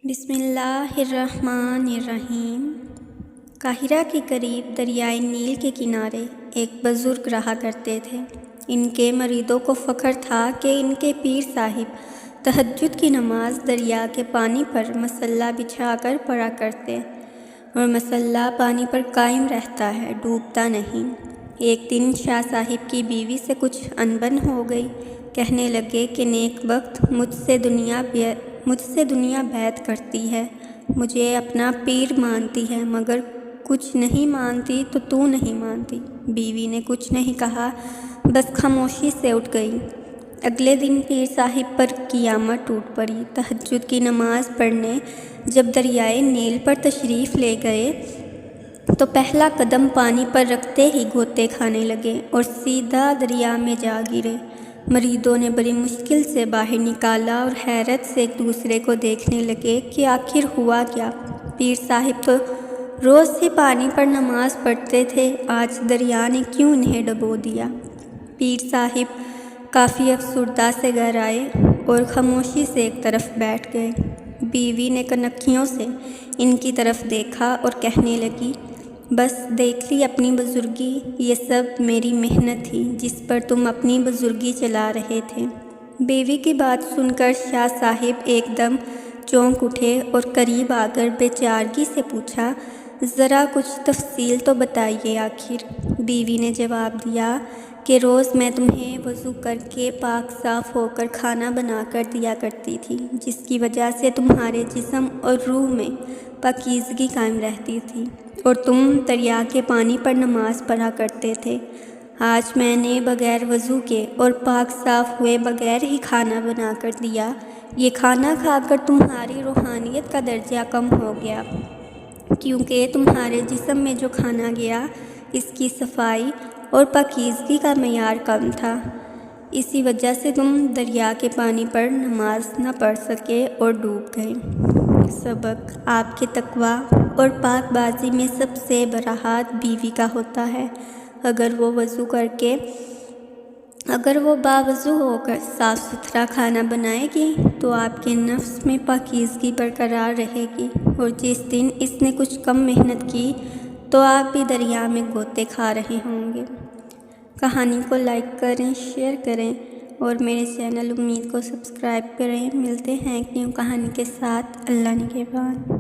بسم اللہ الرحمن الرحیم۔ قاہرہ کے قریب دریائے نیل کے کنارے ایک بزرگ رہا کرتے تھے۔ ان کے مریدوں کو فخر تھا کہ ان کے پیر صاحب تہجد کی نماز دریا کے پانی پر مصلی بچھا کر پڑھا کرتے، اور مصلی پانی پر قائم رہتا ہے، ڈوبتا نہیں۔ ایک دن شاہ صاحب کی بیوی سے کچھ انبن ہو گئی۔ کہنے لگے کہ نیک بخت مجھ سے دنیا بیعت کرتی ہے، مجھے اپنا پیر مانتی ہے، مگر کچھ نہیں مانتی تو تو نہیں مانتی۔ بیوی نے کچھ نہیں کہا، بس خاموشی سے اٹھ گئی۔ اگلے دن پیر صاحب پر قیامت ٹوٹ پڑی۔ تہجد کی نماز پڑھنے جب دریائے نیل پر تشریف لے گئے تو پہلا قدم پانی پر رکھتے ہی غوطے کھانے لگے اور سیدھا دریا میں جا گرے۔ مریدوں نے بڑی مشکل سے باہر نکالا اور حیرت سے ایک دوسرے کو دیکھنے لگے کہ آخر ہوا کیا۔ پیر صاحب تو روز ہی پانی پر نماز پڑھتے تھے، آج دریا نے کیوں انہیں ڈبو دیا؟ پیر صاحب کافی افسردہ سے گھر آئے اور خاموشی سے ایک طرف بیٹھ گئے۔ بیوی نے کنکھیوں سے ان کی طرف دیکھا اور کہنے لگی، بس دیکھ لی اپنی بزرگی، یہ سب میری محنت تھی جس پر تم اپنی بزرگی چلا رہے تھے۔ بیوی کی بات سن کر شاہ صاحب ایک دم چونک اٹھے اور قریب آ کر بے چارگی سے پوچھا، ذرا کچھ تفصیل تو بتائیے آخر۔ بیوی نے جواب دیا کہ روز میں تمہیں وضو کر کے پاک صاف ہو کر کھانا بنا کر دیا کرتی تھی، جس کی وجہ سے تمہارے جسم اور روح میں پاکیزگی قائم رہتی تھی اور تم دریا کے پانی پر نماز پڑھا کرتے تھے۔ آج میں نے بغیر وضو کے اور پاک صاف ہوئے بغیر ہی کھانا بنا کر دیا۔ یہ کھانا کھا کر تمہاری روحانیت کا درجہ کم ہو گیا، کیونکہ تمہارے جسم میں جو کھانا گیا اس کی صفائی اور پاکیزگی کا معیار کم تھا، اسی وجہ سے تم دریا کے پانی پر نماز نہ پڑھ سکے اور ڈوب گئے۔ سبق: آپ کے تقویٰ اور پاک بازی میں سب سے بڑا ہاتھ بیوی کا ہوتا ہے۔ اگر وہ باوضو ہو کر صاف ستھرا کھانا بنائے گی تو آپ کے نفس میں پاکیزگی برقرار رہے گی، اور جس دن اس نے کچھ کم محنت کی تو آپ بھی دریا میں غوطے کھا رہے ہوں گے۔ کہانی کو لائک کریں، شیئر کریں اور میرے چینل امید کو سبسکرائب کریں۔ ملتے ہیں ایک نیو کہانی کے ساتھ۔ اللہ نگہبان۔